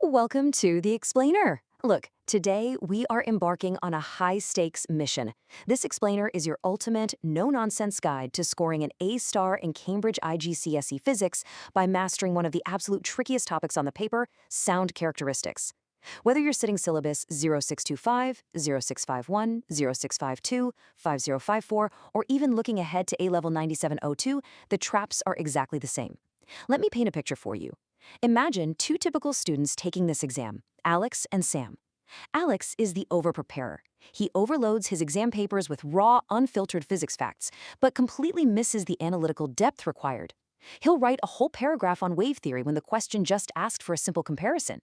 Welcome to The Explainer. Look, today we are embarking on a high-stakes mission. This explainer is your ultimate, no-nonsense guide to scoring an A-star in Cambridge IGCSE Physics by mastering one of the absolute trickiest topics on the paper, sound characteristics. Whether you're sitting syllabus 0625, 0651, 0652, 5054, or even looking ahead to A-level 9702, the traps are exactly the same. Let me paint a picture for you. Imagine two typical students taking this exam, Alex and Sam. Alex is the overpreparer. He overloads his exam papers with raw, unfiltered physics facts, but completely misses the analytical depth required. He'll write a whole paragraph on wave theory when the question just asked for a simple comparison.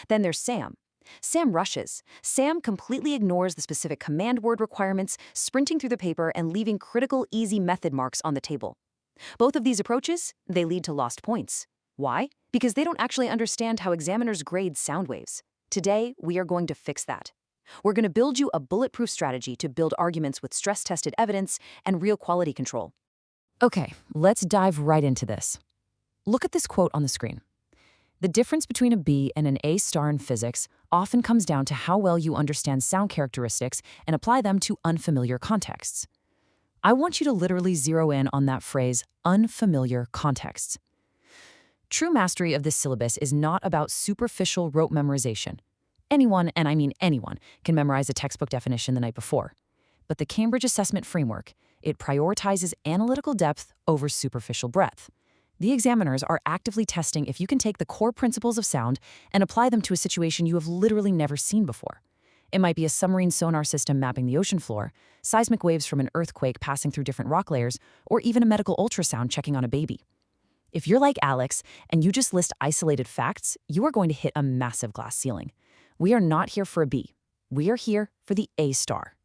Then there's Sam. Sam rushes. Sam completely ignores the specific command word requirements, sprinting through the paper and leaving critical, easy method marks on the table. Both of these approaches, they lead to lost points. Why? Because they don't actually understand how examiners grade sound waves. Today, we are going to fix that. We're going to build you a bulletproof strategy to build arguments with stress-tested evidence and real quality control. Okay, let's dive right into this. Look at this quote on the screen. The difference between a B and an A star in physics often comes down to how well you understand sound characteristics and apply them to unfamiliar contexts. I want you to literally zero in on that phrase, unfamiliar contexts. True mastery of this syllabus is not about superficial rote memorization. Anyone, and I mean anyone, can memorize a textbook definition the night before. But the Cambridge assessment framework, it prioritizes analytical depth over superficial breadth. The examiners are actively testing if you can take the core principles of sound and apply them to a situation you have literally never seen before. It might be a submarine sonar system mapping the ocean floor, seismic waves from an earthquake passing through different rock layers, or even a medical ultrasound checking on a baby. If you're like Alex and you just list isolated facts, you are going to hit a massive glass ceiling. We are not here for a B. We are here for the A star.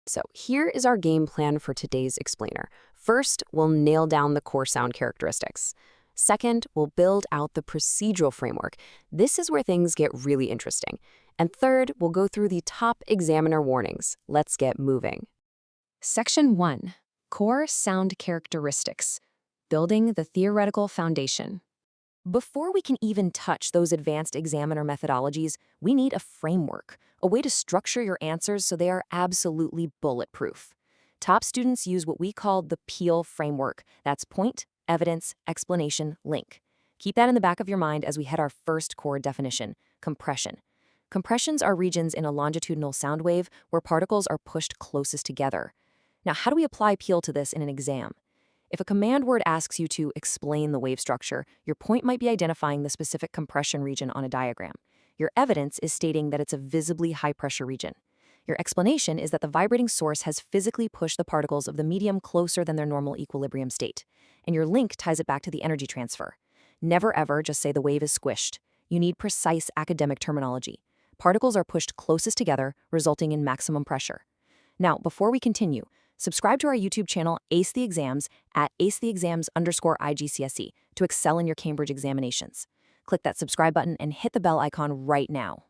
So here is our game plan for today's explainer. First, we'll nail down the core sound characteristics. Second, we'll build out the procedural framework. This is where things get really interesting. And third, we'll go through the top examiner warnings. Let's get moving. Section 1. Core Sound Characteristics. Building the Theoretical Foundation. Before we can even touch those advanced examiner methodologies, we need a framework, a way to structure your answers so they are absolutely bulletproof. Top students use what we call the PEAL framework. That's point, evidence, explanation, link. Keep that in the back of your mind as we head our first core definition, compression. Compressions are regions in a longitudinal sound wave where particles are pushed closest together. Now, how do we apply PEAL to this in an exam? If a command word asks you to explain the wave structure, your point might be identifying the specific compression region on a diagram. Your evidence is stating that it's a visibly high-pressure region. Your explanation is that the vibrating source has physically pushed the particles of the medium closer than their normal equilibrium state. And your link ties it back to the energy transfer. Never ever just say the wave is squished. You need precise academic terminology. Particles are pushed closest together, resulting in maximum pressure. Now, before we continue, subscribe to our YouTube channel, Ace the Exams, at acetheexams_IGCSE to excel in your Cambridge examinations. Click that subscribe button and hit the bell icon right now.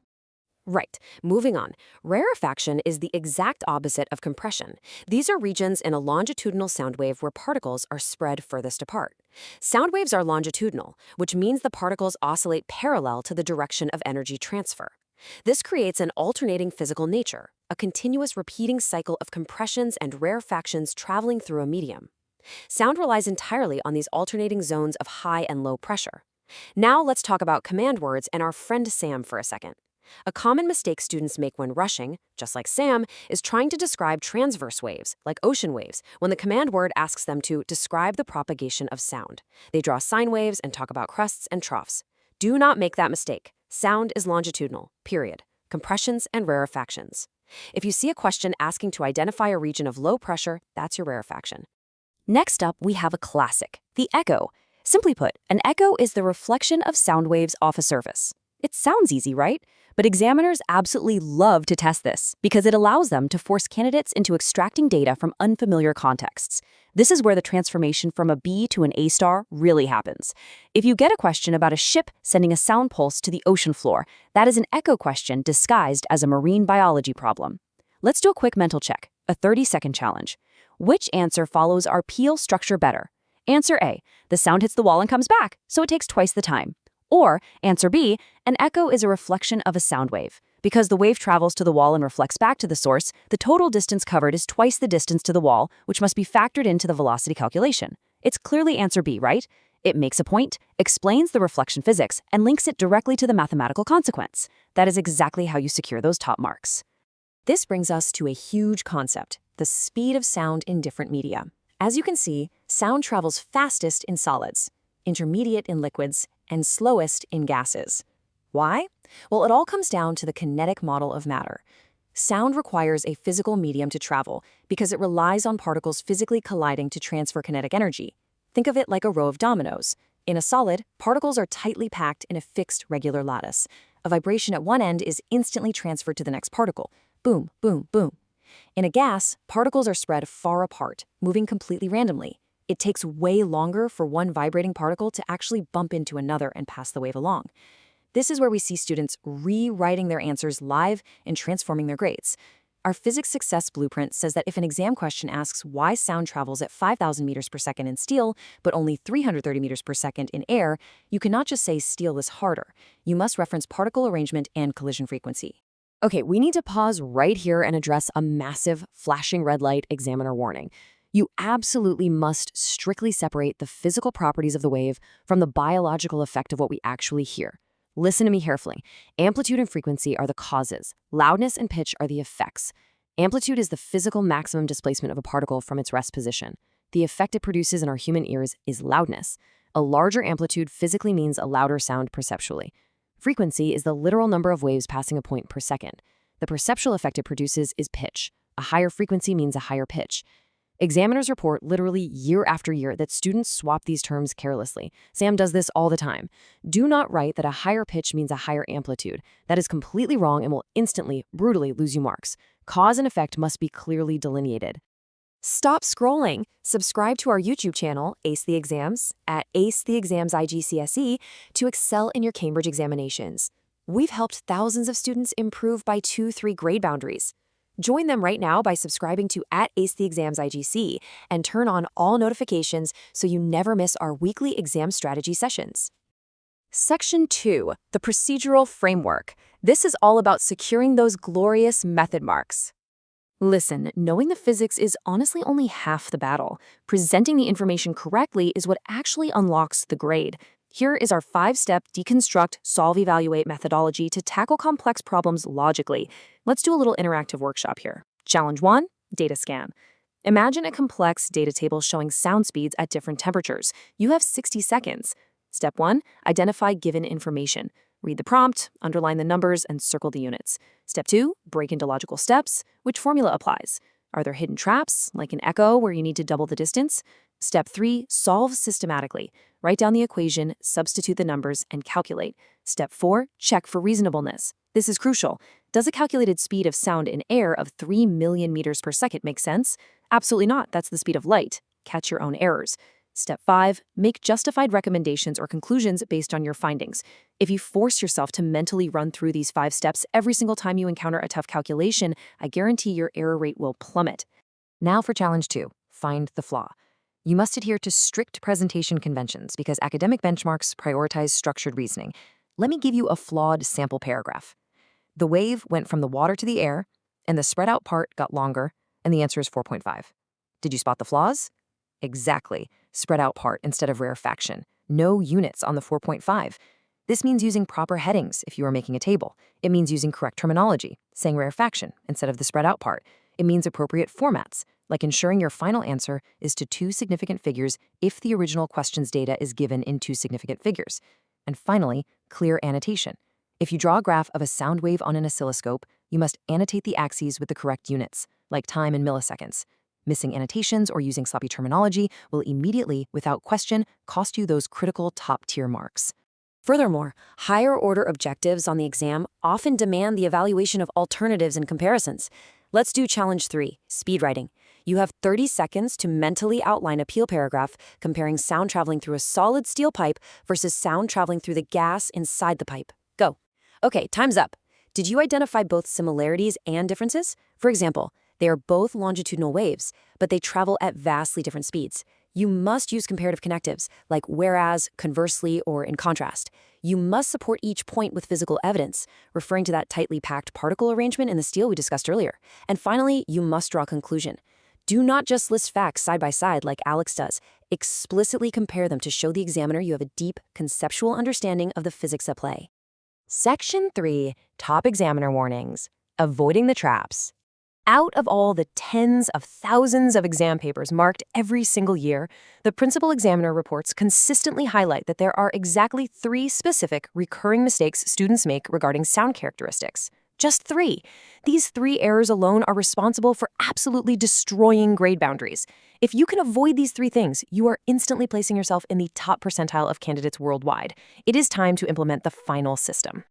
Right, moving on. Rarefaction is the exact opposite of compression. These are regions in a longitudinal sound wave where particles are spread furthest apart. Sound waves are longitudinal, which means the particles oscillate parallel to the direction of energy transfer. This creates an alternating physical nature, a continuous repeating cycle of compressions and rarefactions traveling through a medium. Sound relies entirely on these alternating zones of high and low pressure. Now let's talk about command words and our friend Sam for a second. A common mistake students make when rushing, just like Sam, is trying to describe transverse waves, like ocean waves, when the command word asks them to describe the propagation of sound. They draw sine waves and talk about crests and troughs. Do not make that mistake. Sound is longitudinal, period. Compressions and rarefactions. If you see a question asking to identify a region of low pressure, that's your rarefaction. Next up, we have a classic, the echo. Simply put, an echo is the reflection of sound waves off a surface. It sounds easy, right? But examiners absolutely love to test this because it allows them to force candidates into extracting data from unfamiliar contexts. This is where the transformation from a B to an A star really happens. If you get a question about a ship sending a sound pulse to the ocean floor, that is an echo question disguised as a marine biology problem. Let's do a quick mental check, a 30-second challenge. Which answer follows our PEAL structure better? Answer A, the sound hits the wall and comes back, so it takes twice the time. Or, answer B, an echo is a reflection of a sound wave. Because the wave travels to the wall and reflects back to the source, the total distance covered is twice the distance to the wall, which must be factored into the velocity calculation. It's clearly answer B, right? It makes a point, explains the reflection physics, and links it directly to the mathematical consequence. That is exactly how you secure those top marks. This brings us to a huge concept, the speed of sound in different media. As you can see, sound travels fastest in solids, intermediate in liquids, and slowest in gases. Why? Well, it all comes down to the kinetic model of matter. Sound requires a physical medium to travel because it relies on particles physically colliding to transfer kinetic energy. Think of it like a row of dominoes. In a solid, particles are tightly packed in a fixed regular lattice. A vibration at one end is instantly transferred to the next particle. Boom, boom, boom. In a gas, particles are spread far apart, moving completely randomly. It takes way longer for one vibrating particle to actually bump into another and pass the wave along. This is where we see students rewriting their answers live and transforming their grades. Our physics success blueprint says that if an exam question asks why sound travels at 5,000 meters per second in steel, but only 330 meters per second in air, you cannot just say steel is harder. You must reference particle arrangement and collision frequency. Okay, we need to pause right here and address a massive flashing red light examiner warning. You absolutely must strictly separate the physical properties of the wave from the biological effect of what we actually hear. Listen to me carefully. Amplitude and frequency are the causes. Loudness and pitch are the effects. Amplitude is the physical maximum displacement of a particle from its rest position. The effect it produces in our human ears is loudness. A larger amplitude physically means a louder sound perceptually. Frequency is the literal number of waves passing a point per second. The perceptual effect it produces is pitch. A higher frequency means a higher pitch. Examiners report literally year after year that students swap these terms carelessly. Sam does this all the time. Do not write that a higher pitch means a higher amplitude. That is completely wrong and will instantly, brutally lose you marks. Cause and effect must be clearly delineated. Stop scrolling. Subscribe to our YouTube channel, Ace the Exams, at Ace the Exams IGCSE to excel in your Cambridge examinations. We've helped thousands of students improve by 2-3 grade boundaries. Join them right now by subscribing to @Ace the Exams IGC and turn on all notifications so you never miss our weekly exam strategy sessions. Section 2, the procedural framework. This is all about securing those glorious method marks. Listen, knowing the physics is honestly only half the battle. Presenting the information correctly is what actually unlocks the grade. Here is our 5-step deconstruct, solve, evaluate methodology to tackle complex problems logically. Let's do a little interactive workshop here. Challenge 1, data scan. Imagine a complex data table showing sound speeds at different temperatures. You have 60 seconds. Step 1, identify given information. Read the prompt, underline the numbers, and circle the units. Step 2, break into logical steps. Which formula applies? Are there hidden traps, like an echo where you need to double the distance? Step 3, solve systematically. Write down the equation, substitute the numbers, and calculate. Step 4, check for reasonableness. This is crucial. Does a calculated speed of sound in air of 3 million meters per second make sense? Absolutely not. That's the speed of light. Catch your own errors. Step 5, make justified recommendations or conclusions based on your findings. If you force yourself to mentally run through these 5 steps every single time you encounter a tough calculation, I guarantee your error rate will plummet. Now for challenge 2, find the flaw. You must adhere to strict presentation conventions because academic benchmarks prioritize structured reasoning. Let me give you a flawed sample paragraph. The wave went from the water to the air, and the spread out part got longer, and the answer is 4.5. Did you spot the flaws? Exactly. Spread out part instead of rarefaction. No units on the 4.5. This means using proper headings if you are making a table. It means using correct terminology, saying rarefaction instead of the spread out part. It means appropriate formats, like ensuring your final answer is to 2 significant figures if the original question's data is given in 2 significant figures. And finally, clear annotation. If you draw a graph of a sound wave on an oscilloscope, you must annotate the axes with the correct units, like time in milliseconds. Missing annotations or using sloppy terminology will immediately, without question, cost you those critical top-tier marks. Furthermore, higher-order objectives on the exam often demand the evaluation of alternatives and comparisons. Let's do challenge 3, speed writing. You have 30 seconds to mentally outline a peel paragraph comparing sound traveling through a solid steel pipe versus sound traveling through the gas inside the pipe. Go. Okay, time's up. Did you identify both similarities and differences? For example, they are both longitudinal waves, but they travel at vastly different speeds. You must use comparative connectives, like whereas, conversely, or in contrast. You must support each point with physical evidence, referring to that tightly packed particle arrangement in the steel we discussed earlier. And finally, you must draw a conclusion. Do not just list facts side by side like Alex does. Explicitly compare them to show the examiner you have a deep, conceptual understanding of the physics at play. Section 3, Top Examiner Warnings. Avoiding the traps. Out of all the tens of thousands of exam papers marked every single year, the principal examiner reports consistently highlight that there are exactly 3 specific recurring mistakes students make regarding sound characteristics. Just 3. These 3 errors alone are responsible for absolutely destroying grade boundaries. If you can avoid these 3 things, you are instantly placing yourself in the top percentile of candidates worldwide. It is time to implement the final system.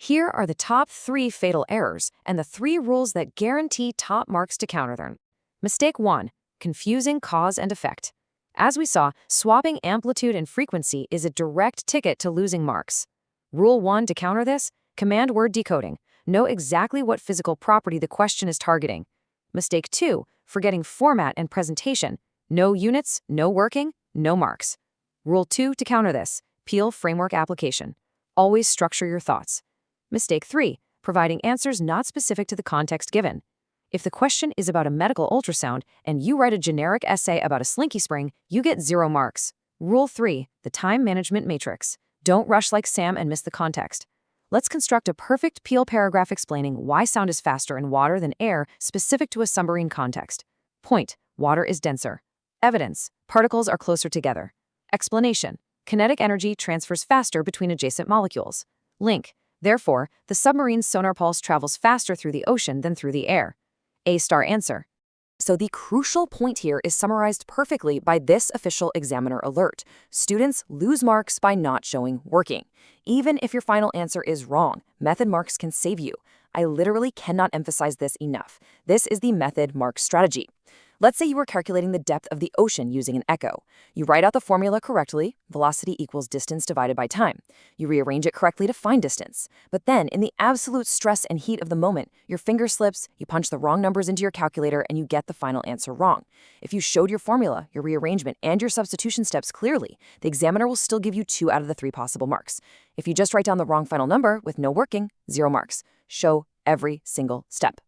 Here are the top 3 fatal errors and the 3 rules that guarantee top marks to counter them. Mistake 1. Confusing cause and effect. As we saw, swapping amplitude and frequency is a direct ticket to losing marks. Rule 1 to counter this: command word decoding. Know exactly what physical property the question is targeting. Mistake 2. Forgetting format and presentation. No units, no working, no marks. Rule 2 to counter this: Peel framework application. Always structure your thoughts. Mistake 3. Providing answers not specific to the context given. If the question is about a medical ultrasound and you write a generic essay about a slinky spring, you get 0 marks. Rule 3. The time management matrix. Don't rush like Sam and miss the context. Let's construct a perfect Peel paragraph explaining why sound is faster in water than air specific to a submarine context. Point: water is denser. Evidence: particles are closer together. Explanation: kinetic energy transfers faster between adjacent molecules. Link: therefore, the submarine's sonar pulse travels faster through the ocean than through the air. A-star answer. So the crucial point here is summarized perfectly by this official examiner alert. Students lose marks by not showing working. Even if your final answer is wrong, method marks can save you. I literally cannot emphasize this enough. This is the method mark strategy. Let's say you were calculating the depth of the ocean using an echo. You write out the formula correctly, velocity equals distance divided by time. You rearrange it correctly to find distance. But then, in the absolute stress and heat of the moment, your finger slips, you punch the wrong numbers into your calculator, and you get the final answer wrong. If you showed your formula, your rearrangement, and your substitution steps clearly, the examiner will still give you 2 out of the 3 possible marks. If you just write down the wrong final number with no working, 0 marks. Show every single step.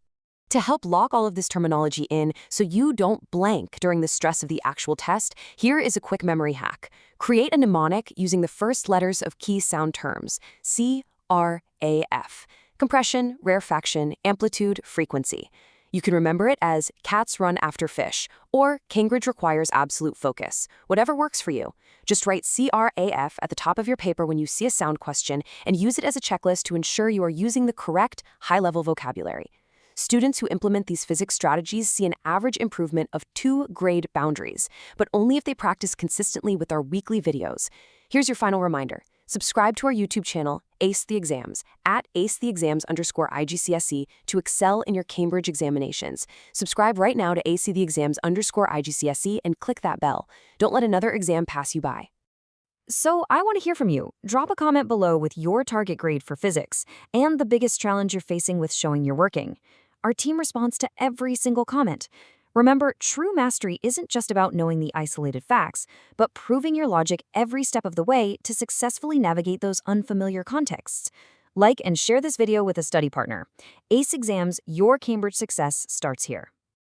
To help lock all of this terminology in so you don't blank during the stress of the actual test, here is a quick memory hack. Create a mnemonic using the first letters of key sound terms: C-R-A-F. Compression, rarefaction, amplitude, frequency. You can remember it as cats run after fish or Cambridge requires absolute focus. Whatever works for you. Just write CRAF at the top of your paper when you see a sound question and use it as a checklist to ensure you are using the correct high-level vocabulary. Students who implement these physics strategies see an average improvement of 2 grade boundaries, but only if they practice consistently with our weekly videos. Here's your final reminder. Subscribe to our YouTube channel, Ace the Exams, at acetheexams_IGCSE to excel in your Cambridge examinations. Subscribe right now to acetheexams_IGCSE and click that bell. Don't let another exam pass you by. So I want to hear from you. Drop a comment below with your target grade for physics and the biggest challenge you're facing with showing your working. Our team responds to every single comment. Remember, true mastery isn't just about knowing the isolated facts, but proving your logic every step of the way to successfully navigate those unfamiliar contexts. Like and share this video with a study partner. Ace Exams, your Cambridge success starts here.